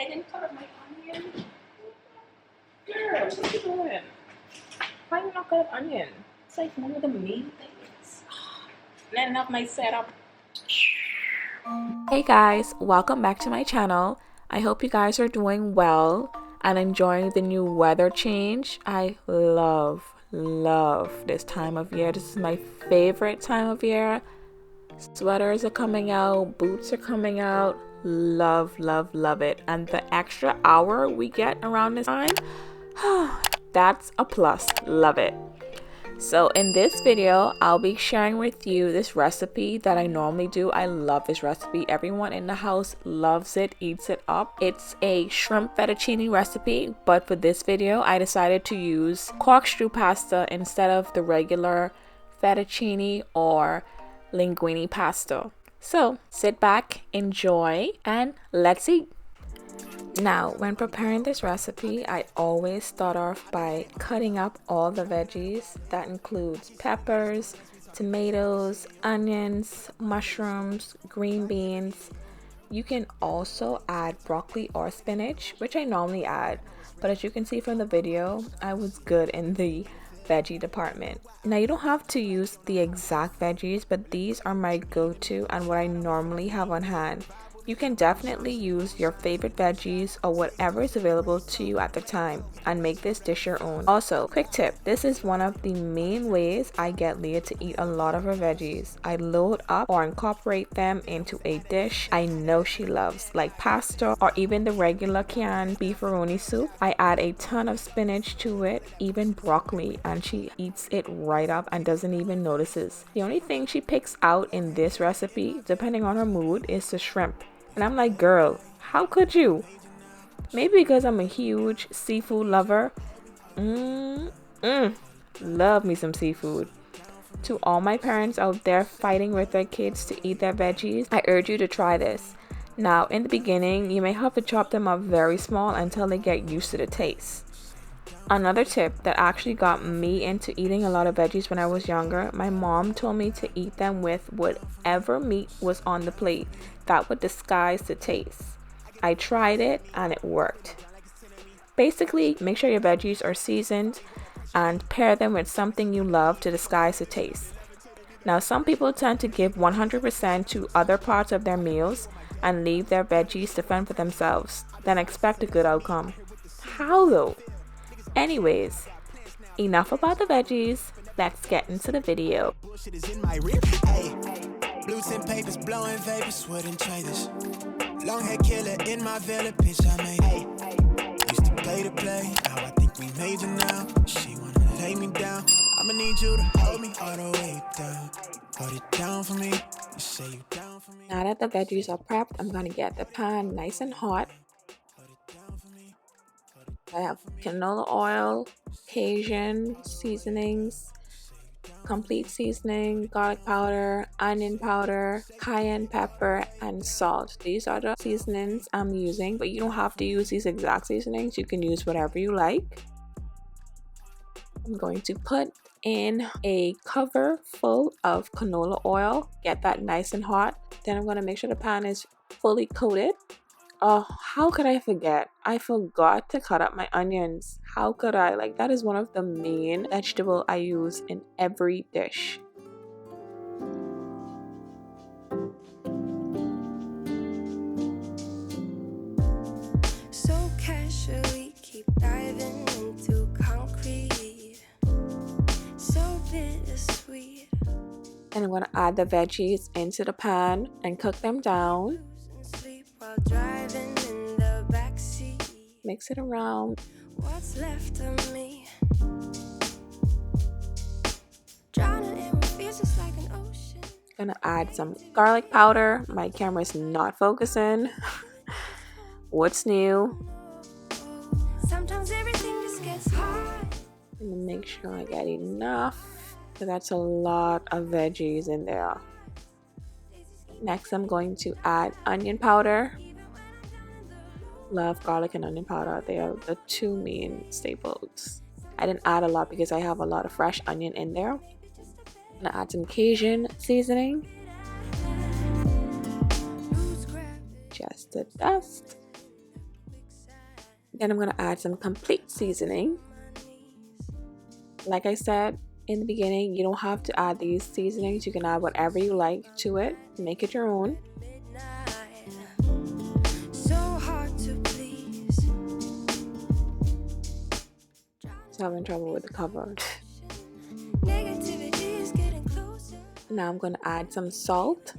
I didn't cut up my onion. Girl, what are you doing? Why you not cut up onion? It's like one of the main things. Not enough my setup. Hey guys, welcome back to my channel. I hope you guys are doing well and enjoying the new weather change. I love this time of year. This is my favorite time of year. Sweaters are coming out, boots are coming out. Love it. And the extra hour we get around this time, that's a plus. Love it. So in this video, I'll be sharing with you this recipe that I normally do. I love this recipe. Everyone in the house loves it, eats it up. It's a shrimp fettuccine recipe, but for this video, I decided to use corkscrew pasta instead of the regular fettuccine or linguine pasta. So sit back, enjoy, and let's eat. Now, when preparing this recipe, I always start off by cutting up all the veggies. That includes peppers, tomatoes, onions, mushrooms, green beans. You can also add broccoli or spinach, which I normally add, but as you can see from the video, I was good in the veggie department. Now, you don't have to use the exact veggies, but these are my go-to and what I normally have on hand. You can definitely use your favorite veggies or whatever is available to you at the time and make this dish your own. Also, quick tip, this is one of the main ways I get Leah to eat a lot of her veggies. I load up or incorporate them into a dish I know she loves, like pasta or even the regular canned beefaroni soup. I add a ton of spinach to it, even broccoli, and she eats it right up and doesn't even notices. The only thing she picks out in this recipe, depending on her mood, is the shrimp. And I'm like, girl, how could you? Maybe because I'm a huge seafood lover. Love me some seafood. To all my parents out there fighting with their kids to eat their veggies, I urge you to try this. Now, in the beginning, you may have to chop them up very small until they get used to the taste. Another tip that actually got me into eating a lot of veggies when I was younger, my mom told me to eat them with whatever meat was on the plate. That would disguise the taste. I tried it and it worked. Basically, make sure your veggies are seasoned and pair them with something you love to disguise the taste. Now, some people tend to give 100% to other parts of their meals and leave their veggies to fend for themselves, then expect a good outcome. How though? Anyways, enough about the veggies. Let's get into the video. Blue tint papers, blowing vapors, wouldn't trade this. Long hair killer in my villa, bitch, I made it. Used to play the play, now I think we major now. She wanna lay me down, I'ma need you to hold me all the way down. Hold it down for me, you say you down for me. Now that the veggies are prepped, I'm gonna get the pan nice and hot. I have canola oil, Cajun seasonings, complete seasoning, garlic powder, onion powder, cayenne pepper, and salt. These are the seasonings I'm using, but you don't have to use these exact seasonings. You can use whatever you like. I'm going to put in a cover full of canola oil. Get that nice and hot. Then I'm going to make sure the pan is fully coated. Oh, how could I forget? I forgot to cut up my onions. How could I? Like, that is one of the main vegetables I use in every dish. So casually keep diving into concrete. So bittersweet. And I'm gonna add the veggies into the pan and cook them down. Driving in the backseat. Mix it around. What's left of me? Drowning in what feels just like an ocean. Gonna add some garlic powder. My camera's not focusing. What's new? Sometimes everything just gets hard. And make sure I get enough. So that's a lot of veggies in there. Next, I'm going to add onion powder. Love garlic and onion powder. They are the two main staples. I didn't add a lot because I have a lot of fresh onion in there. I'm gonna add some Cajun seasoning. Just the dust. Then I'm going to add some complete seasoning. Like I said in the beginning, you don't have to add these seasonings. You can add whatever you like to it. Make it your own. So having trouble with the cover. Now I'm going to add some salt.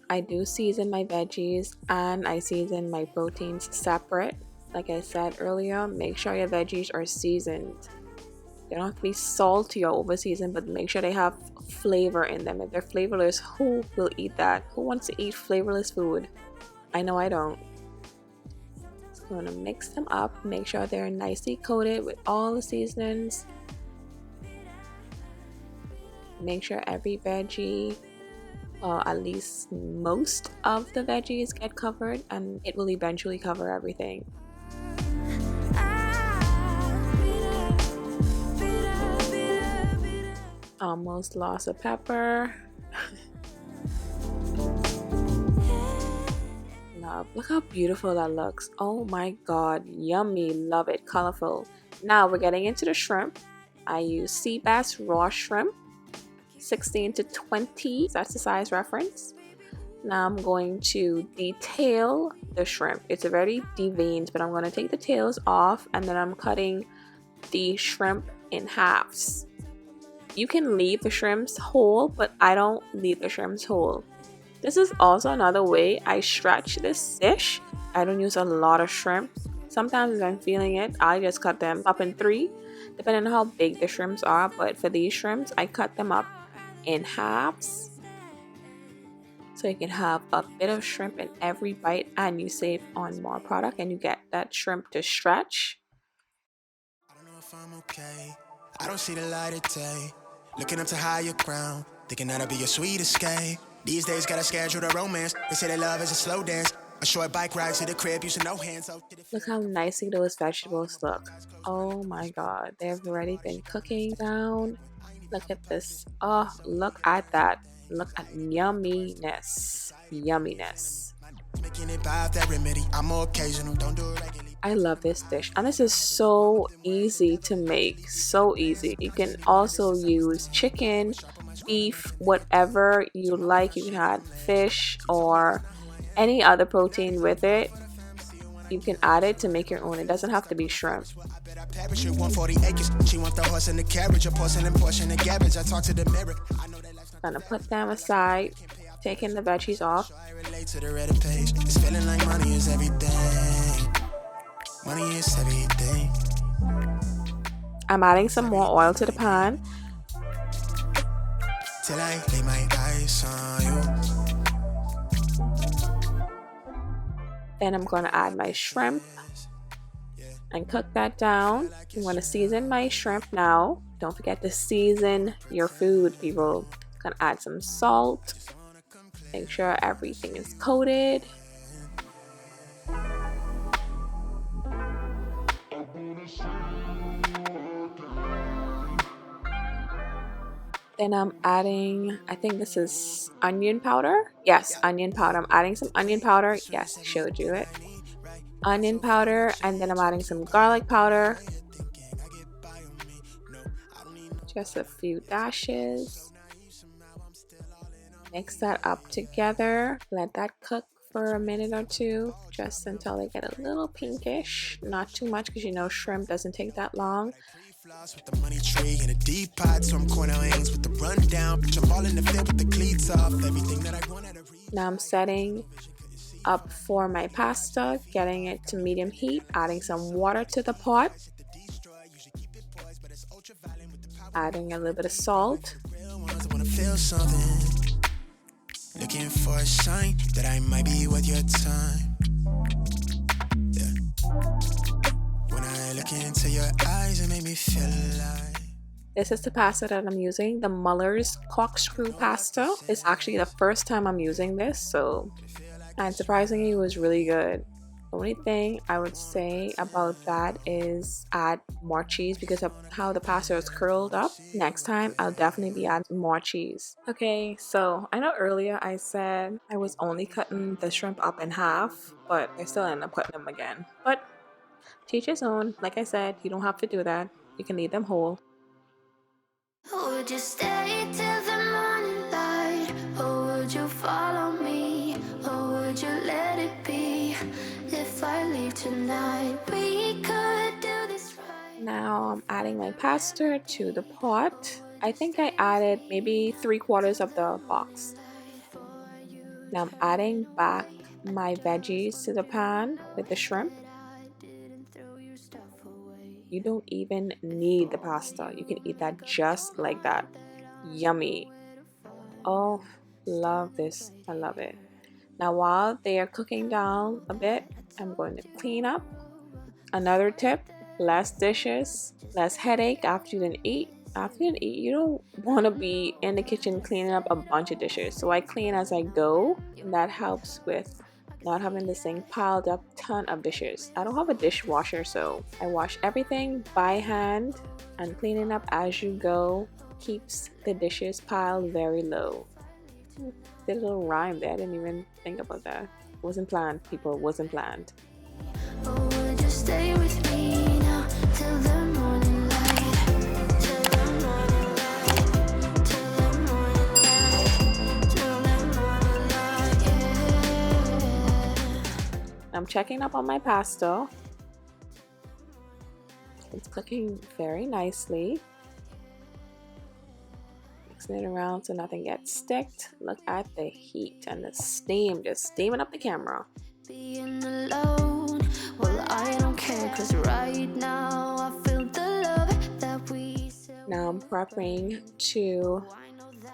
I do season my veggies and I season my proteins separate. Like I said earlier, make sure your veggies are seasoned. They don't have to be salty or over seasoned, but make sure they have flavor in them. If they're flavorless, who will eat that? Who wants to eat flavorless food? I know I don't. So I'm going to mix them up. Make sure they're nicely coated with all the seasonings. Make sure every veggie, at least most of the veggies, get covered, and it will eventually cover everything. Almost lost a pepper. Love. Look how beautiful that looks. Oh my god, yummy. Love it. Colorful. Now we're getting into the shrimp. I use sea bass raw shrimp, 16 to 20. That's the size reference. Now I'm going to detail the shrimp. It's already deveined, but I'm going to take the tails off, and then I'm cutting the shrimp in halves. You can leave the shrimps whole, but I don't leave the shrimps whole. This is also another way I stretch this dish. I don't use a lot of shrimp. Sometimes if I'm feeling it, I just cut them up in 3, depending on how big the shrimps are. But for these shrimps, I cut them up in halves. So you can have a bit of shrimp in every bite and you save on more product and you get that shrimp to stretch. I don't know if I'm okay. I don't see the light of day. Looking up to higher ground, thinking that'll be your sweet escape. These days gotta schedule the romance. They say that love is a slow dance. A short bike ride to the crib, using no hands. Look how nicely those vegetables look. Oh my god, they've already been cooking down. Look at this. Oh, look at that. Look at yumminess. Yumminess. I love this dish, and this is so easy to make. So easy. You can also use chicken, beef, whatever you like. You can add fish or any other protein with it. You can add it to make your own. It doesn't have to be shrimp. Gonna put them aside, taking the veggies off. It's feeling like money is everything. Money is everything. I'm adding some more oil to the pan. Till I lay my eyes on you. Then I'm going to add my shrimp and cook that down. I'm going to season my shrimp now. Don't forget to season your food, people. I'm going to add some salt. Make sure everything is coated. Then I'm adding, I think this is onion powder. Yes, onion powder. I'm adding some onion powder. Yes, I showed you it. Onion powder, and then I'm adding some garlic powder. Just a few dashes. Mix that up together. Let that cook for a minute or two, just until they get a little pinkish. Not too much, because you know shrimp doesn't take that long. With the money tree in a deep pot, so I'm corner ends with the rundown. Jump all in the field with the cleats off. Everything that I wanted to read. Now I'm setting up for my pasta, getting it to medium heat, adding some water to the pot, adding a little bit of salt. Looking for a sign that I might be worth your time. When I look into your eyes, it made me feel like. This is the pasta that I'm using, the Muller's corkscrew pasta. It's actually the first time I'm using this, and surprisingly it was really good. The only thing I would say about that is add more cheese because of how the pasta is curled up. Next time I'll definitely be adding more cheese. Okay, so I know earlier I said I was only cutting the shrimp up in half, but I still ended up cutting them again. But Teach his own. Like I said, you don't have to do that. You can leave them whole. Would you stay till the morning light? Or would you follow me? Or would you let it be? If I leave tonight, we could do this right. Now I'm adding my pasta to the pot. I think I added maybe 3/4 of the box. Now I'm adding back my veggies to the pan with the shrimp. You don't even need the pasta. You can eat that just like that. Yummy. Oh, love this. I love it. Now while they are cooking down a bit, I'm going to clean up. Another tip, less dishes, less headache after you didn't eat. After you didn't eat, you don't want to be in the kitchen cleaning up a bunch of dishes. So I clean as I go, and that helps with not having this thing piled up ton of dishes. I don't have a dishwasher, so I wash everything by hand, and cleaning up as you go keeps the dishes piled very low. Did a little rhyme there. I didn't even think about that. Wasn't planned, people. Wasn't planned. Or would you stay with me now till the morning light? Till the morning light. Till the morning light. Till the morning light. Yeah. I'm checking up on my pasta. It's cooking very nicely. Mixing it around so nothing gets sticked. Look at the heat and the steam, just steaming up the camera. Being alone, well, I don't care, 'cause right now I feel the love that we Now I'm prepping to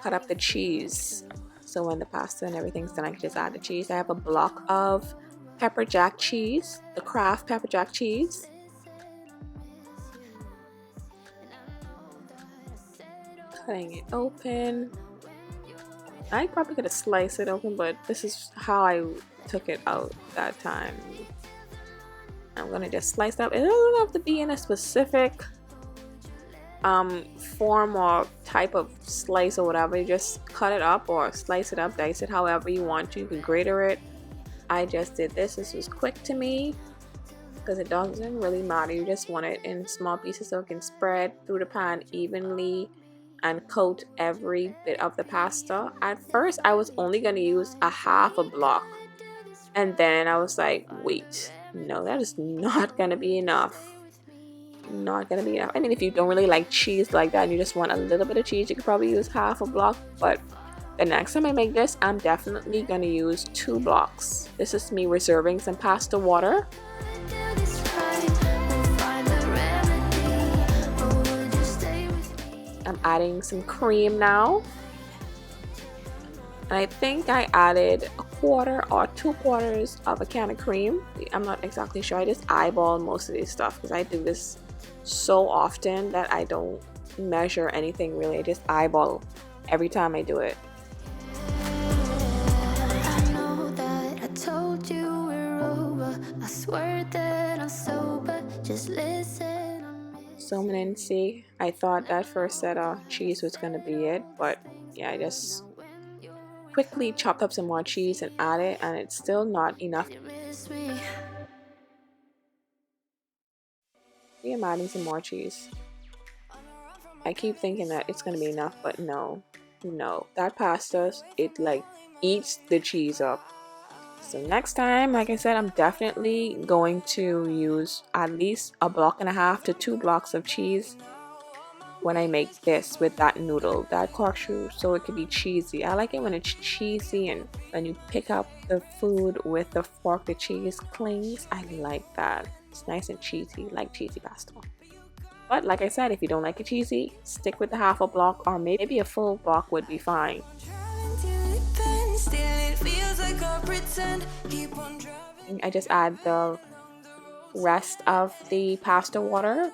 cut up the cheese. So when the pasta and everything's done, I can just add the cheese. I have a block of pepper jack cheese, the Kraft pepper jack cheese. Cutting it open. I probably could have sliced it open, but this is how I took it out that time. I'm gonna just slice it up. It doesn't have to be in a specific form or type of slice or whatever. You just cut it up or slice it up, dice it however you want to. You can grater it. I just did this. This was quick to me because it doesn't really matter. You just want it in small pieces so it can spread through the pan evenly and coat every bit of the pasta. At first I was only going to use a half a block, and then I was like, wait, no, that is not going to be enough. Not going to be enough. I mean, if you don't really like cheese like that and you just want a little bit of cheese, you could probably use half a block, but the next time I make this, I'm definitely going to use 2 blocks. This is me reserving some pasta water. I'm adding some cream now. And I think I added 1/4 or 2/4 of a can of cream. I'm not exactly sure. I just eyeball most of this stuff because I do this so often that I don't measure anything really. I just eyeball every time I do it. I know that I told you we're over. I swear that I'm sober. Just listen. Zooming in, see, I thought that first set of cheese was gonna be it, but yeah, I just quickly chopped up some more cheese and add it, and it's still not enough. Yeah, I'm adding some more cheese. I keep thinking that it's gonna be enough, but no, that pasta, it like eats the cheese up. So next time, like I said, I'm definitely going to use at least 1.5 to 2 blocks of cheese when I make this with that noodle, that corkscrew, so it could be cheesy. I like it when it's cheesy and when you pick up the food with the fork, the cheese clings. I like that. It's nice and cheesy, like cheesy pasta. But like I said, if you don't like it cheesy, stick with the half a block, or maybe a full block would be fine. I just add the rest of the pasta water.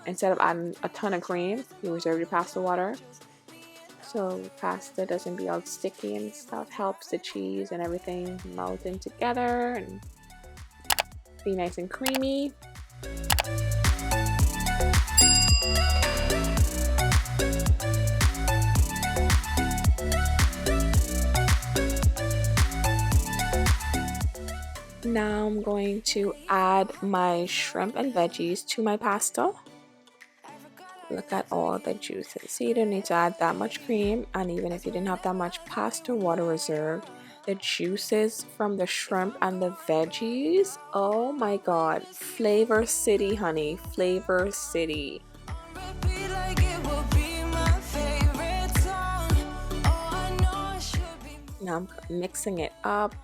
Instead of adding a ton of cream, you reserve your pasta water. So pasta doesn't be all sticky and stuff. Helps the cheese and everything melt in together and be nice and creamy. now I'm going to add my shrimp and veggies to my pasta. Look at all the juices. See, you don't need to add that much cream, and even if you didn't have that much pasta water reserved, the juices from the shrimp and the veggies, oh my god, flavor city, honey, flavor city. Now I'm mixing it up.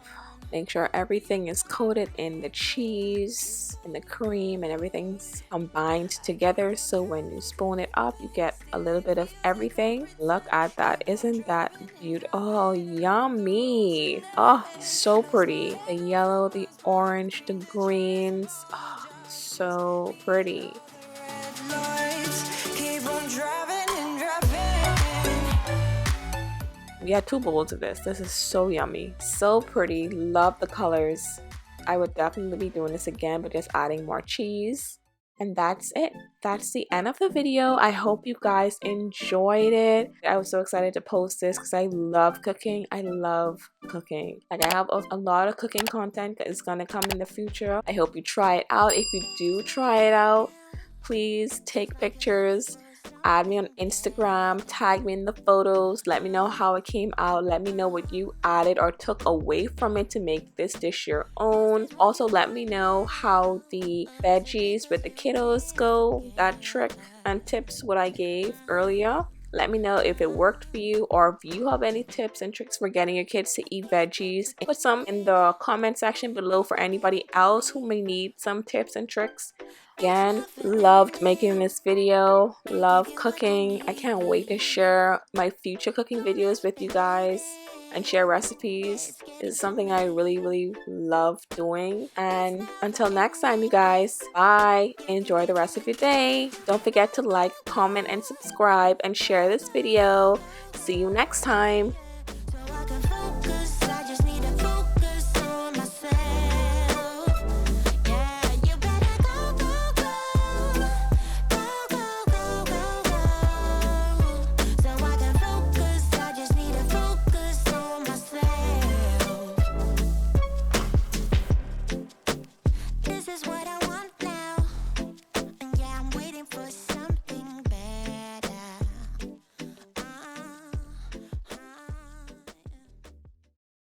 Make sure everything is coated in the cheese and the cream and everything's combined together, so when you spoon it up you get a little bit of everything. Look at that. Isn't that beautiful? Oh, yummy. Oh, so pretty. The yellow, the orange, the greens. Oh, so pretty. We had 2 bowls of this. This is so yummy, so pretty. Love the colors. I would definitely be doing this again, but just adding more cheese. And that's it. That's the end of the video. I hope you guys enjoyed it. I was so excited to post this because I love cooking. I love cooking. Like, I have a lot of cooking content that is gonna come in the future. I hope you try it out. If you do try it out, please take pictures. Add me on Instagram, tag me in the photos, let me know how it came out, let me know what you added or took away from it to make this dish your own. Also, let me know how the veggies with the kiddos go, that trick and tips what I gave earlier. Let me know if it worked for you, or if you have any tips and tricks for getting your kids to eat veggies. Put some in the comment section below for anybody else who may need some tips and tricks. Again, loved making this video, love cooking. I can't wait to share my future cooking videos with you guys and share recipes. It's something I really love doing. And until next time, you guys, bye. Enjoy the rest of your day. Don't forget to like, comment, and subscribe and share this video. See you next time.